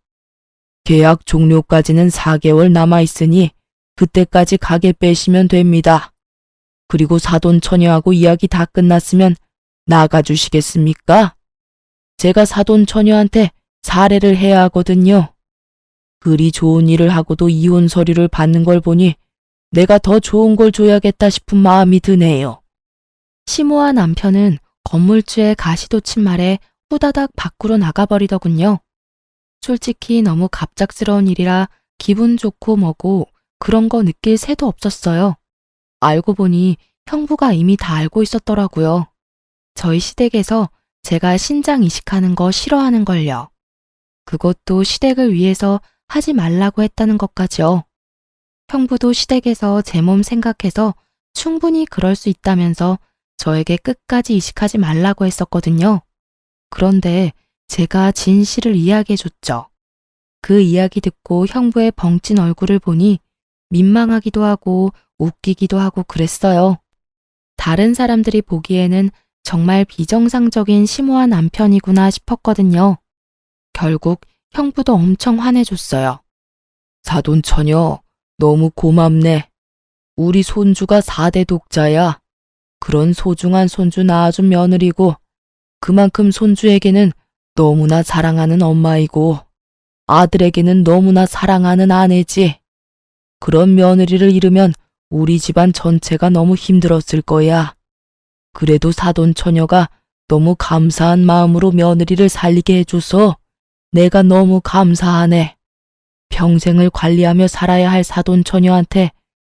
계약 종료까지는 4개월 남아있으니 그때까지 가게 빼시면 됩니다. 그리고 사돈 처녀하고 이야기 다 끝났으면 나가주시겠습니까? 제가 사돈 처녀한테 사례를 해야 하거든요. 그리 좋은 일을 하고도 이혼 서류를 받는 걸 보니 내가 더 좋은 걸 줘야겠다 싶은 마음이 드네요. 시모와 남편은 건물주의 가시돋친 말에 후다닥 밖으로 나가버리더군요. 솔직히 너무 갑작스러운 일이라 기분 좋고 뭐고 그런 거 느낄 새도 없었어요. 알고 보니 형부가 이미 다 알고 있었더라고요. 저희 시댁에서 제가 신장 이식하는 거 싫어하는 걸요. 그것도 시댁을 위해서 하지 말라고 했다는 것까지요. 형부도 시댁에서 제 몸 생각해서 충분히 그럴 수 있다면서 저에게 끝까지 이식하지 말라고 했었거든요. 그런데 제가 진실을 이야기해줬죠. 그 이야기 듣고 형부의 벙찐 얼굴을 보니 민망하기도 하고 웃기기도 하고 그랬어요. 다른 사람들이 보기에는 정말 비정상적인 심오한 남편이구나 싶었거든요. 결국 형부도 엄청 화내줬어요. 사돈 처녀, 너무 고맙네. 우리 손주가 4대 독자야. 그런 소중한 손주 낳아준 며느리고 그만큼 손주에게는 너무나 사랑하는 엄마이고 아들에게는 너무나 사랑하는 아내지. 그런 며느리를 잃으면 우리 집안 전체가 너무 힘들었을 거야. 그래도 사돈 처녀가 너무 감사한 마음으로 며느리를 살리게 해줘서 내가 너무 감사하네. 평생을 관리하며 살아야 할 사돈 처녀한테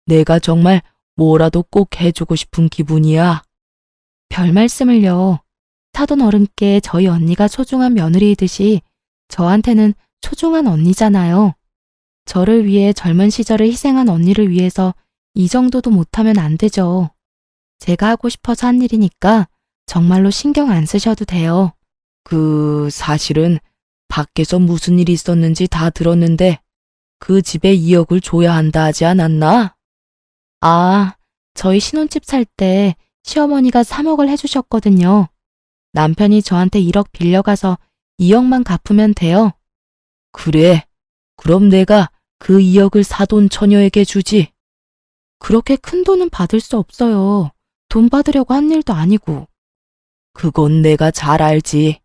내가 정말 뭐라도 꼭 해주고 싶은 기분이야. 별 말씀을요. 사돈 어른께 저희 언니가 소중한 며느리이듯이 저한테는 소중한 언니잖아요. 저를 위해 젊은 시절을 희생한 언니를 위해서 이 정도도 못하면 안 되죠. 제가 하고 싶어서 한 일이니까 정말로 신경 안 쓰셔도 돼요. 사실은 밖에서 무슨 일이 있었는지 다 들었는데 그 집에 2억을 줘야 한다 하지 않았나? 아, 저희 신혼집 살 때 시어머니가 3억을 해주셨거든요. 남편이 저한테 1억 빌려가서 2억만 갚으면 돼요. 그래, 그럼 내가 그 2억을 사돈 처녀에게 주지. 그렇게 큰 돈은 받을 수 없어요. 돈 받으려고 한 일도 아니고. 그건 내가 잘 알지.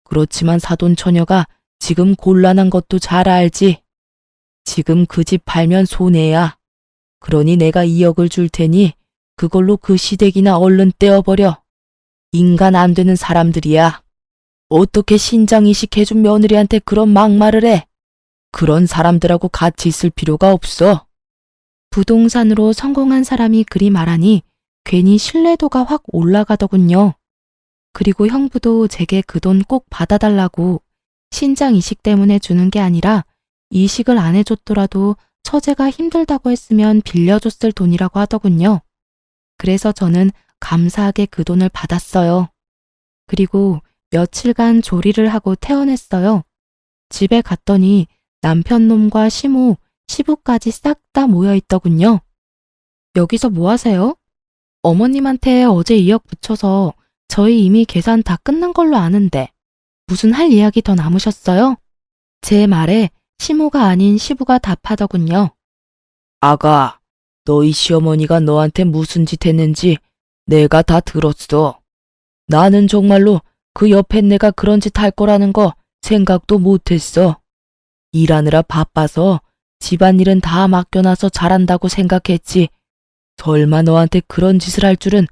그렇지만 사돈 처녀가 지금 곤란한 것도 잘 알지. 지금 그 집 팔면 손해야. 그러니 내가 2억을 줄 테니 그걸로 그 시댁이나 얼른 떼어버려. 인간 안 되는 사람들이야. 어떻게 신장 이식해준 며느리한테 그런 막말을 해. 그런 사람들하고 같이 있을 필요가 없어. 부동산으로 성공한 사람이 그리 말하니 괜히 신뢰도가 확 올라가더군요. 그리고 형부도 제게 그 돈 꼭 받아달라고 신장 이식 때문에 주는 게 아니라 이식을 안 해줬더라도 처제가 힘들다고 했으면 빌려줬을 돈이라고 하더군요. 그래서 저는 감사하게 그 돈을 받았어요. 그리고 며칠간 조리를 하고 퇴원했어요. 집에 갔더니 남편 놈과 시모, 시부까지 싹 다 모여 있더군요. 여기서 뭐 하세요? 어머님한테 어제 2억 붙여서 저희 이미 계산 다 끝난 걸로 아는데 무슨 할 이야기 더 남으셨어요? 제 말에 시모가 아닌 시부가 답하더군요. 아가, 너희 시어머니가 너한테 무슨 짓 했는지 내가 다 들었어. 나는 정말로 그 옆에 내가 그런 짓 할 거라는 거 생각도 못했어. 일하느라 바빠서 집안일은 다 맡겨놔서 잘한다고 생각했지. 설마 너한테 그런 짓을 할 줄은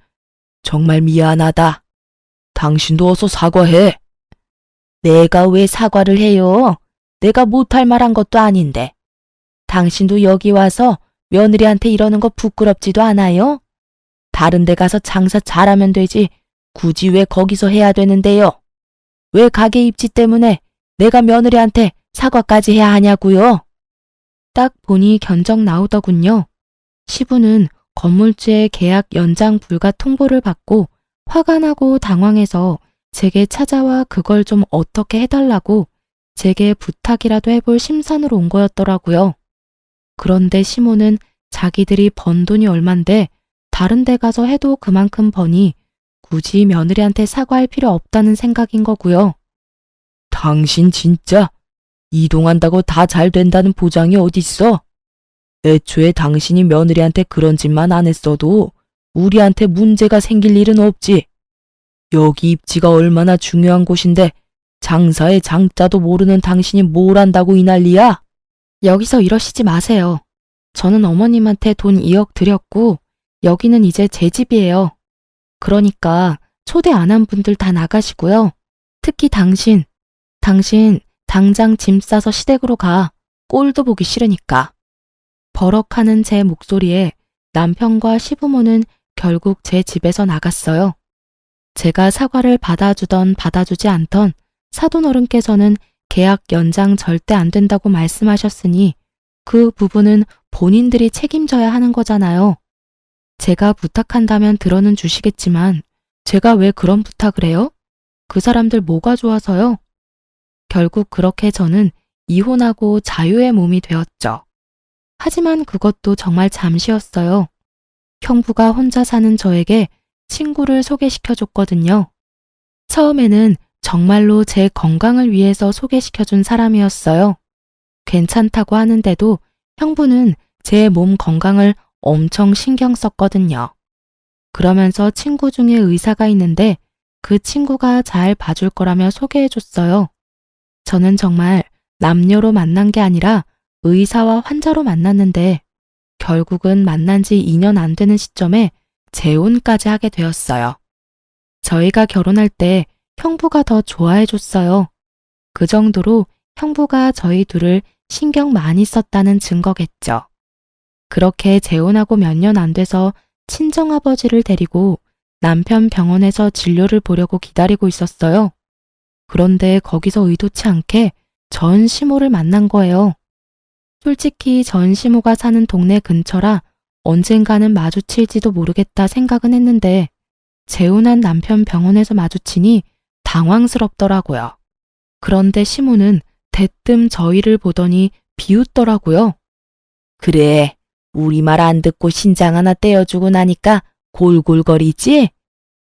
정말 미안하다. 당신도 어서 사과해. 내가 왜 사과를 해요? 내가 못할 말한 것도 아닌데. 당신도 여기 와서 며느리한테 이러는 거 부끄럽지도 않아요? 다른 데 가서 장사 잘하면 되지 굳이 왜 거기서 해야 되는데요? 왜 가게 입지 때문에 내가 며느리한테 사과까지 해야 하냐고요? 딱 보니 견적 나오더군요. 시부는 건물주의 계약 연장 불가 통보를 받고 화가 나고 당황해서 제게 찾아와 그걸 좀 어떻게 해달라고 제게 부탁이라도 해볼 심산으로 온 거였더라고요. 그런데 시모는 자기들이 번 돈이 얼만데 다른 데 가서 해도 그만큼 버니 굳이 며느리한테 사과할 필요 없다는 생각인 거고요. 당신 진짜 이동한다고 다 잘 된다는 보장이 어딨어? 애초에 당신이 며느리한테 그런 짓만 안 했어도 우리한테 문제가 생길 일은 없지. 여기 입지가 얼마나 중요한 곳인데 장사의 장자도 모르는 당신이 뭘 안다고 이 난리야? 여기서 이러시지 마세요. 저는 어머님한테 돈 2억 드렸고 여기는 이제 제 집이에요. 그러니까 초대 안 한 분들 다 나가시고요. 특히 당신 당장 짐 싸서 시댁으로 가. 꼴도 보기 싫으니까. 버럭하는 제 목소리에 남편과 시부모는 결국 제 집에서 나갔어요. 제가 사과를 받아주던 받아주지 않던 사돈 어른께서는 계약 연장 절대 안 된다고 말씀하셨으니 그 부분은 본인들이 책임져야 하는 거잖아요. 제가 부탁한다면 들어는 주시겠지만 제가 왜 그런 부탁을 해요? 그 사람들 뭐가 좋아서요? 결국 그렇게 저는 이혼하고 자유의 몸이 되었죠. 하지만 그것도 정말 잠시였어요. 형부가 혼자 사는 저에게 친구를 소개시켜줬거든요. 처음에는 정말로 제 건강을 위해서 소개시켜준 사람이었어요. 괜찮다고 하는데도 형부는 제 몸 건강을 엄청 신경 썼거든요. 그러면서 친구 중에 의사가 있는데 그 친구가 잘 봐줄 거라며 소개해줬어요. 저는 정말 남녀로 만난 게 아니라 의사와 환자로 만났는데 결국은 만난 지 2년 안 되는 시점에 재혼까지 하게 되었어요. 저희가 결혼할 때 형부가 더 좋아해줬어요. 그 정도로 형부가 저희 둘을 신경 많이 썼다는 증거겠죠. 그렇게 재혼하고 몇 년 안 돼서 친정아버지를 데리고 남편 병원에서 진료를 보려고 기다리고 있었어요. 그런데 거기서 의도치 않게 전 시모를 만난 거예요. 솔직히 전 시모가 사는 동네 근처라 언젠가는 마주칠지도 모르겠다 생각은 했는데 재혼한 남편 병원에서 마주치니 당황스럽더라고요. 그런데 시모는 대뜸 저희를 보더니 비웃더라고요. 그래, 우리 말 안 듣고 신장 하나 떼어주고 나니까 골골거리지?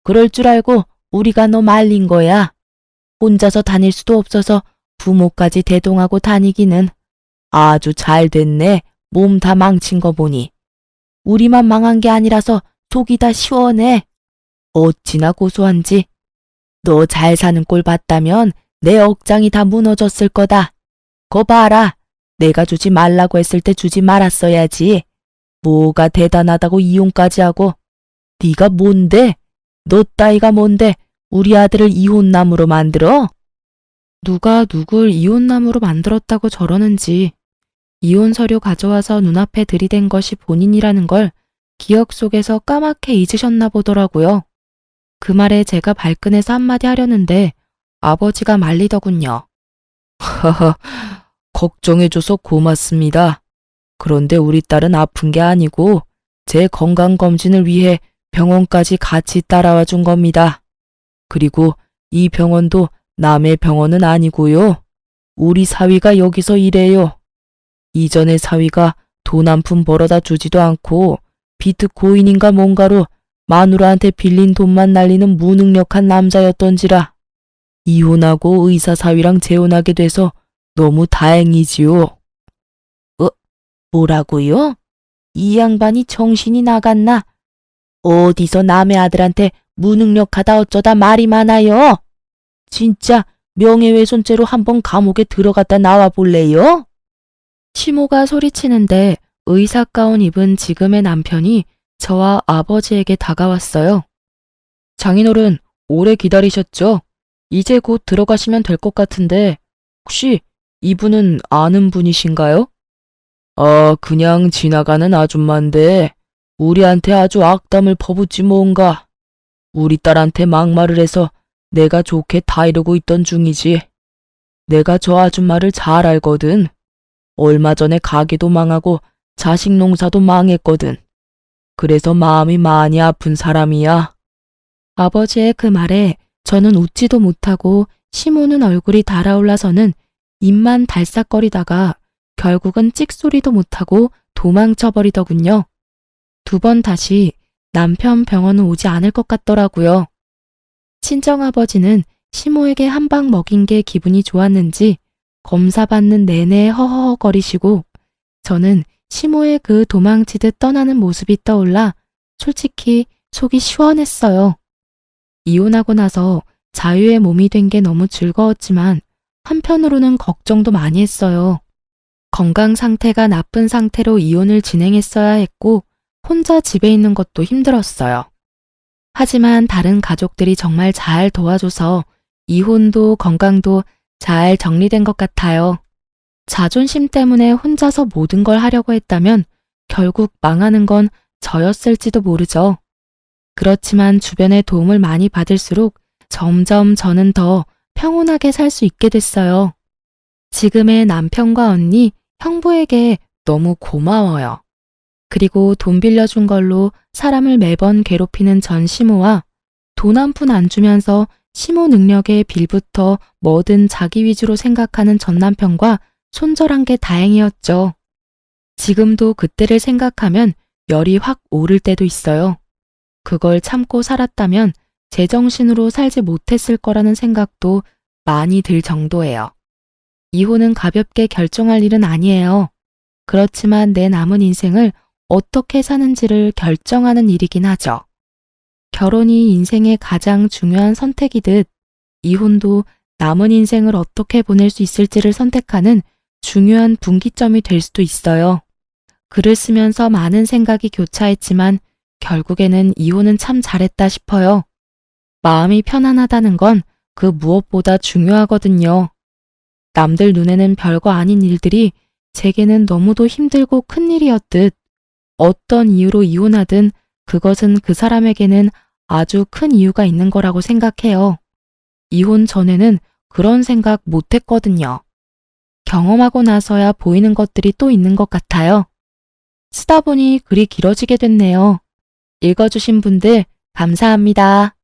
그럴 줄 알고 우리가 너 말린 거야. 혼자서 다닐 수도 없어서 부모까지 대동하고 다니기는. 아주 잘 됐네. 몸 다 망친 거 보니. 우리만 망한 게 아니라서 속이 다 시원해. 어찌나 고소한지. 너 잘 사는 꼴 봤다면 내 억장이 다 무너졌을 거다. 거 봐라. 내가 주지 말라고 했을 때 주지 말았어야지. 뭐가 대단하다고 이혼까지 하고. 네가 뭔데? 너 따위가 뭔데 우리 아들을 이혼남으로 만들어? 누가 누굴 이혼남으로 만들었다고 저러는지. 이혼 서류 가져와서 눈앞에 들이댄 것이 본인이라는 걸 기억 속에서 까맣게 잊으셨나 보더라고요. 그 말에 제가 발끈해서 한마디 하려는데 아버지가 말리더군요. 하하, 걱정해줘서 고맙습니다. 그런데 우리 딸은 아픈 게 아니고 제 건강검진을 위해 병원까지 같이 따라와 준 겁니다. 그리고 이 병원도 남의 병원은 아니고요. 우리 사위가 여기서 일해요. 이전에 사위가 돈 한 푼 벌어다 주지도 않고 비트코인인가 뭔가로 마누라한테 빌린 돈만 날리는 무능력한 남자였던지라 이혼하고 의사 사위랑 재혼하게 돼서 너무 다행이지요. 뭐라고요? 이 양반이 정신이 나갔나? 어디서 남의 아들한테 무능력하다 어쩌다 말이 많아요? 진짜 명예훼손죄로 한번 감옥에 들어갔다 나와 볼래요? 시모가 소리치는데 의사 가운 입은 지금의 남편이 저와 아버지에게 다가왔어요. 장인어른, 오래 기다리셨죠? 이제 곧 들어가시면 될 것 같은데 혹시 이분은 아는 분이신가요? 그냥 지나가는 아줌마인데 우리한테 아주 악담을 퍼붓지 뭔가. 우리 딸한테 막말을 해서 내가 좋게 다이르고 있던 중이지. 내가 저 아줌마를 잘 알거든. 얼마 전에 가게도 망하고 자식 농사도 망했거든. 그래서 마음이 많이 아픈 사람이야. 아버지의 그 말에 저는 웃지도 못하고 시모는 얼굴이 달아올라서는 입만 달싹거리다가 결국은 찍소리도 못하고 도망쳐버리더군요. 2번 다시 남편 병원은 오지 않을 것 같더라고요. 친정아버지는 시모에게 한 방 먹인 게 기분이 좋았는지 검사받는 내내 허허거리시고 저는 시모의 그 도망치듯 떠나는 모습이 떠올라 솔직히 속이 시원했어요. 이혼하고 나서 자유의 몸이 된 게 너무 즐거웠지만 한편으로는 걱정도 많이 했어요. 건강 상태가 나쁜 상태로 이혼을 진행했어야 했고 혼자 집에 있는 것도 힘들었어요. 하지만 다른 가족들이 정말 잘 도와줘서 이혼도 건강도 잘 정리된 것 같아요. 자존심 때문에 혼자서 모든 걸 하려고 했다면 결국 망하는 건 저였을지도 모르죠. 그렇지만 주변의 도움을 많이 받을수록 점점 저는 더 평온하게 살 수 있게 됐어요. 지금의 남편과 언니, 형부에게 너무 고마워요. 그리고 돈 빌려준 걸로 사람을 매번 괴롭히는 전 시모와 돈 한 푼 안 주면서 시모 능력에 빌부터 뭐든 자기 위주로 생각하는 전 남편과 손절한 게 다행이었죠. 지금도 그때를 생각하면 열이 확 오를 때도 있어요. 그걸 참고 살았다면 제정신으로 살지 못했을 거라는 생각도 많이 들 정도예요. 이혼은 가볍게 결정할 일은 아니에요. 그렇지만 내 남은 인생을 어떻게 사는지를 결정하는 일이긴 하죠. 결혼이 인생의 가장 중요한 선택이듯 이혼도 남은 인생을 어떻게 보낼 수 있을지를 선택하는 중요한 분기점이 될 수도 있어요. 글을 쓰면서 많은 생각이 교차했지만 결국에는 이혼은 참 잘했다 싶어요. 마음이 편안하다는 건 그 무엇보다 중요하거든요. 남들 눈에는 별거 아닌 일들이 제게는 너무도 힘들고 큰 일이었듯 어떤 이유로 이혼하든 그것은 그 사람에게는 아주 큰 이유가 있는 거라고 생각해요. 이혼 전에는 그런 생각 못 했거든요. 경험하고 나서야 보이는 것들이 또 있는 것 같아요. 쓰다 보니 글이 길어지게 됐네요. 읽어주신 분들 감사합니다.